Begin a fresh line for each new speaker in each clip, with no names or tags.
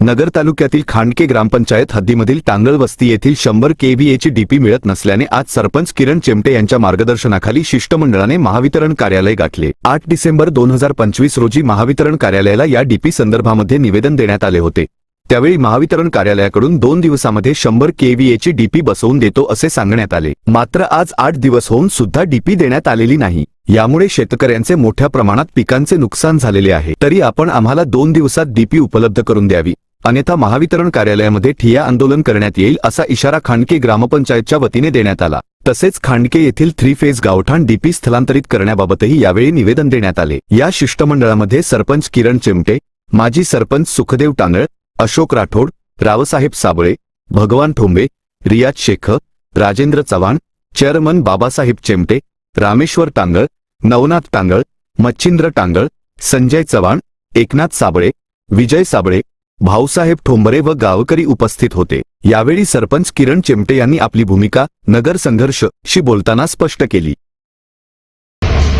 नगर तालुक्यातील खांडके ग्रामपंचायत हद्दीमधील टांगळ वस्ती येथील 100 केव्हीएची डीपी मिळत नसल्याने आज सरपंच किरण चेमटे यांच्या मार्गदर्शनाखाली शिष्टमंडळाने महावितरण कार्यालय गाठले। 8 डिसेंबर 2025 रोजी महावितरण कार्यालयाला या डीपी संदर्भामध्ये निवेदन देण्यात आले होते। त्यावेळी महावितरण कार्यालयाकडून 2 दिवसामध्ये 100 केव्हीएची डीपी बसवून देतो असे सांगण्यात आले। मात्र आज 8 दिवस होऊन सुद्धा डीपी देण्यात आलेली नाही। यामुळे शेतकऱ्यांचे मोठ्या प्रमाणात पिकांचे नुकसान झालेले आहे। तरी आपण आम्हाला 2 दिवसात डीपी उपलब्ध करून द्यावी, अन्यथा महावितरण कार्यालयामध्ये ठिय्या आंदोलन करण्यात येईल असा इशारा खांडके ग्रामपंचायतच्या वतीने देण्यात आला। तसेच खांडके येथील 3 फेज गावठाण डीपी स्थलांतरित करण्याबाबतही यावेळी निवेदन देण्यात आले। या शिष्टमंडळामध्ये सरपंच किरण चेमटे, माजी सरपंच सुखदेव टांगळ, अशोक राठोड, रावसाहेब साबळे, भगवान ठोंबे, रियाज शेख, राजेंद्र चव्हाण, चेअरमन बाबासाहेब चेमटे, रामेश्वर टांगळ, नवनाथ टांगळ, मच्छिंद्र टांगळ, संजय चव्हाण, एकनाथ साबळे, विजय साबळे, भाऊसाहेब ठोंबरे व गावकरी उपस्थित होते। यावेळी सरपंच किरण चेमटे यांनी आपली भूमिका नगर संघर्ष शी बोलताना स्पष्ट केली।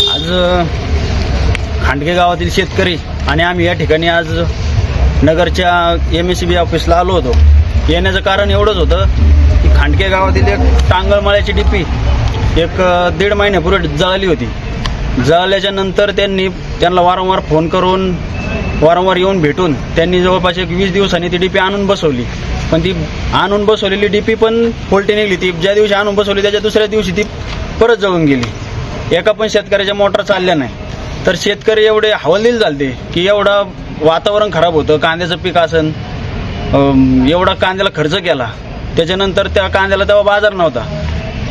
आज खांडके गावातील शेतकरी आणि आम्ही या ठिकाणी आज नगरच्या MSCB ऑफिसला आलो होतो। येण्याचं कारण एवढंच होतं की खांडके गावातील एक टांगळमाळ्याची डीपी 1-1.5 महिन्यापूर्वी जळाली होती। जळाल्याच्या नंतर त्यांना वारंवार फोन करून वारंवार येऊन भेटून त्यांनी जवळपास 20 दिवसांनी ती डीपी आणून बसवली। पण ती आणून बसवलेली डीपी पण फॉल्टी निघली। ती ज्या दिवशी आणून बसवली त्याच्या दुसऱ्या दिवशी ती परत जळून गेली। एका पण शेतकऱ्याच्या मोटर चालल्या नाही। तर शेतकरी एवढे हवालदिल झालते की एवढं वातावरण खराब होतं, कांद्याचं पीक असन, एवढा कांद्याला खर्च केला, त्याच्यानंतर त्या कांद्याला तेव्हा बाजार नव्हता,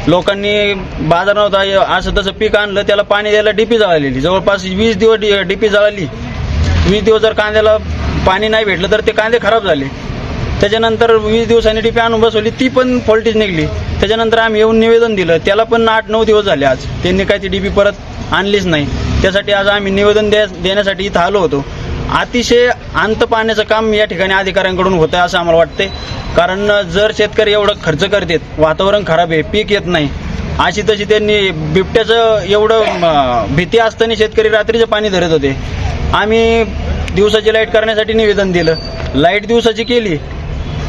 लोकांनी बाजार नव्हता, असं तसं पीक आणलं, त्याला पाणी द्यायला डीपी जळालेली। जवळपास 20 दिवस डीपी जळाली। 20 दिवस जर कांद्याला पाणी नाही भेटलं तर ते कांदे खराब झाले। त्याच्यानंतर 20 दिवसांनी डीपी आणून बसवली, ती पण फॉल्टीच निघली। त्याच्यानंतर आम्ही येऊन निवेदन दिलं, त्याला पण 8-9 दिवस झाले। आज त्यांनी काय ती डीपी परत आणलीच नाही। त्यासाठी आज आम्ही निवेदन देण्यासाठी इथं आलो होतो। अतिशय अंत पाहण्याचं काम या ठिकाणी अधिकाऱ्यांकडून होतं असं आम्हाला वाटते। कारण जर शेतकरी एवढं खर्च करतात, वातावरण खराब आहे, पीक येत नाही, अशी तशी त्यांनी बिबट्याचं एवढं भीती असताना शेतकरी रात्रीचं पाणी धरत होते। आम्ही दिवसाची लाईट करण्यासाठी निवेदन दिलं, लाईट दिवसाची केली,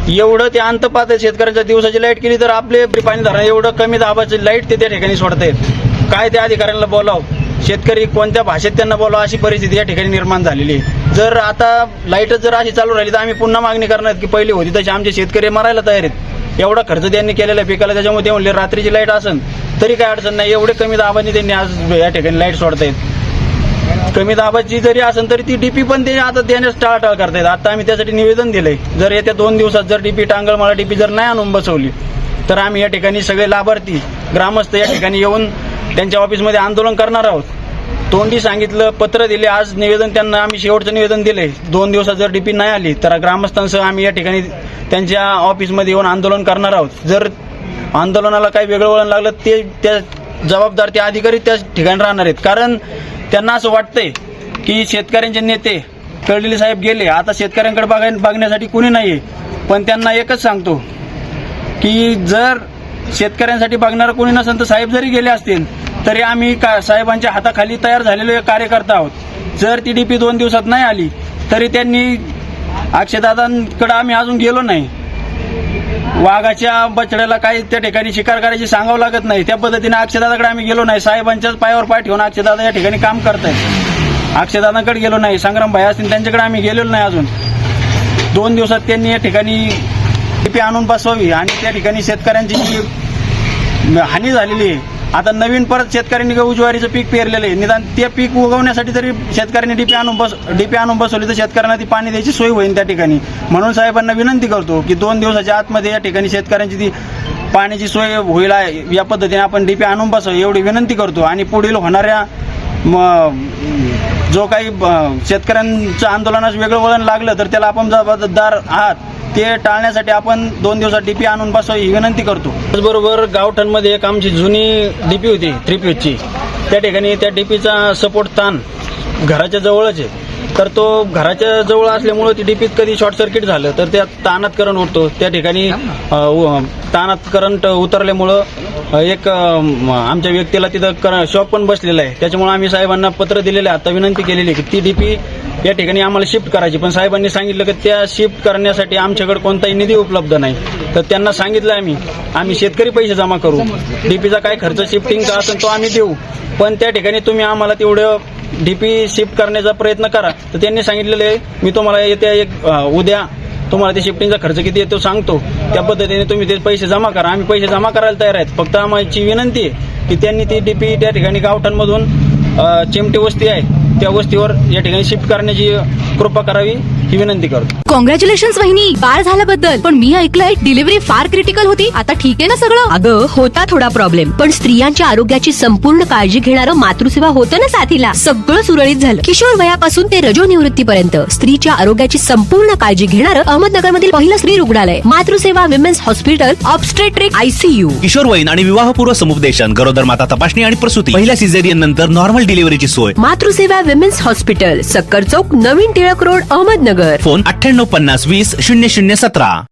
एवढं ते अंत पाहतात शेतकऱ्यांच्या। दिवसाची लाईट केली तर आपले पाणी धरणं एवढं कमी दाबाची लाईट ते त्या ठिकाणी सोडतायत। काय त्या अधिकाऱ्यांना बोलावं, शेतकरी कोणत्या भाषेत त्यांना बोलावं अशी परिस्थिती या ठिकाणी निर्माण झालेली आहे। जर आता लाईटच जर अशी चालू राहिली तर आम्ही पुन्हा मागणी करणार की पहिली होती तशी आमचे शेतकरी मरायला तयार आहेत। एवढा खर्च त्यांनी केलेला पिकाला, त्याच्यामुळे ते म्हणले रात्रीची लाईट असेल तरी काय अडचण नाही। एवढे कमी दाबाने त्यांनी आज या ठिकाणी लाईट सोडतायत। कमी दाबाची जरी असेल तरी ती डीपी पण ते आता देण्यास टाळाटाळ करतायत। आता आम्ही त्यासाठी निवेदन दिलंय, जर येत्या 2 दिवसात जर डीपी टांगळमाळा डीपी जर नाही आणून बसवली तर आम्ही या ठिकाणी सगळे लाभार्थी ग्रामस्थ या ठिकाणी येऊन त्यांच्या ऑफिसमध्ये आंदोलन करणार आहोत। तोंडी सांगितलं, पत्र दिले, आज निवेदन त्यांना आम्ही शेवटचं निवेदन दिले। 2 दिवसात जर डीपी नाही आली तर ग्रामस्थांसह आम्ही या ठिकाणी त्यांच्या ऑफिसमध्ये येऊन आंदोलन करणार आहोत। जर आंदोलनाला काही वेगळं वळण लागलं ते त्या जबाबदार ते अधिकारी त्या ठिकाणी राहणार आहेत। कारण त्यांना असं वाटतंय की शेतकऱ्यांचे नेते कळलेले साहेब गेले, आता शेतकऱ्यांकडे बघण्यासाठी कुणी नाही। पण त्यांना एकच सांगतो की जर शेतकऱ्यांसाठी बघणारं कोणी नसेल तर साहेब जरी गेले असतील तरी आम्ही साहेबांच्या हाताखाली तयार झालेले कार्यकर्ता आहोत। जर ती डीपी 2 दिवसात नाही आली तरी त्यांनी अक्षयदादांकडे आम्ही अजून गेलो नाही। वाघाच्या बछड्याला काही त्या ठिकाणी शिकार करायची सांगावं लागत नाही, त्या पद्धतीने अक्षयदादाकडे आम्ही गेलो नाही। साहेबांच्याच पायावर पाय ठेवून अक्षयदादा या ठिकाणी काम करतायत। अक्षयदादांकडे गेलो नाही, संग्राम भाई असतील त्यांच्याकडे आम्ही गेलेलो नाही अजून। 2 दिवसात त्यांनी या ठिकाणी डीपी आणून बसवावी आणि त्या ठिकाणी शेतकऱ्यांची जी हानी झालेली आहे, आता नवीन परत शेतकऱ्यांनी गहू ज्वारीचं पीक पेरलेलं आहे, निदान ते पीक उगवण्यासाठी तरी शेतकऱ्यांनी डीपी आणून बसवली तर शेतकऱ्यांना ती पाणी द्यायची सोय होईल त्या ठिकाणी। म्हणून साहेबांना विनंती करतो की 2 दिवसाच्या आतमध्ये या ठिकाणी शेतकऱ्यांची ती पाण्याची सोय होईल या पद्धतीने आपण डीपी आणून बसवू एवढी विनंती करतो। आणि पुढील होणाऱ्या जो काही शेतकऱ्यांचं आंदोलनास वेगळं वळण लागलं तर त्याला आपण जबाबदार आहात, ते टाळण्यासाठी आपण 2 दिवसात डीपी आणून बसवावी ही विनंती करतो। त्याचबरोबर गावठाणमध्ये एक आमची जुनी डीपी होती 3 फेजची, त्या ठिकाणी त्या डीपीचा सपोर्ट ताण घराच्या जवळच आहे। तर तो घराच्या जवळ असल्यामुळं ती डीपीत कधी शॉर्ट सर्किट झालं तर त्या तानात करंट उठतो. त्या ठिकाणी तानात करंट उतरल्यामुळं आमच्या व्यक्तीला तिथं शॉक पण बसलेला आहे. त्याच्यामुळे आम्ही साहेबांना पत्र दिलेलं आहे, आता विनंती केलेली आहे की ती डीपी या ठिकाणी आम्हाला शिफ्ट करायची. पण साहेबांनी सांगितलं की त्या शिफ्ट करण्यासाठी आमच्याकडे कोणताही निधी उपलब्ध नाही. तर त्यांना सांगितलं आम्ही शेतकरी पैसे जमा करू, डीपीचा काय खर्च शिफ्टिंगचा असेल तो आम्ही देऊ, पण त्या ठिकाणी तुम्ही आम्हाला तेवढं डीपी शिफ्ट करण्याचा प्रयत्न करा. तर त्यांनी सांगितलेलं आहे मी तुम्हाला येत्या उद्या तुम्हाला ते शिफ्टिंगचा खर्च किती येतो सांगतो, त्या पद्धतीने तुम्ही ते पैसे जमा करा. आम्ही पैसे जमा करायला तयार आहेत. फक्त आमची विनंती आहे की त्यांनी ती डीपी त्या ठिकाणी गावठाणमधून चिमटे वस्ती आहे त्या वस्तीवर या ठिकाणी शिफ्ट करण्याची कृपा करावी ही विनंती करतो.
कॉंग्रॅच्युलेशन वहिनी, बाळ झाल्याबद्दल. पण मी ऐकलंय डिलिव्हरी फार क्रिटिकल होती. आता ठीक आहे ना सगळं?
अगं होता थोडा प्रॉब्लेम, पण स्त्रियांच्या आरोग्याची संपूर्ण काळजी घेणारं मातृसेवा होतं ना साथीला. सगळं सुरळीत झालं. किशोर वयापासून ते रजोनिवृत्तीपर्यंत स्त्रीच्या आरोग्याची संपूर्ण काळजी घेणारं अहमदनगरमधील पहिलं स्त्री रुग्णालय Matruseva women's hospital obstetric ICU.
किशोरवयीन आणि विवाहपूर्व समुपदेशन, गरोदर माता तपासणी आणि प्रसूती, पहिल्या सिझेरियन नंतर नॉर्मल डिलिव्हरीची सोय.
मातृसेवा विमेन्स हॉस्पिटल, सक्कर चौक, नवीन टिळक रोड, अहमदनगर.
फोन 9850 20 0017.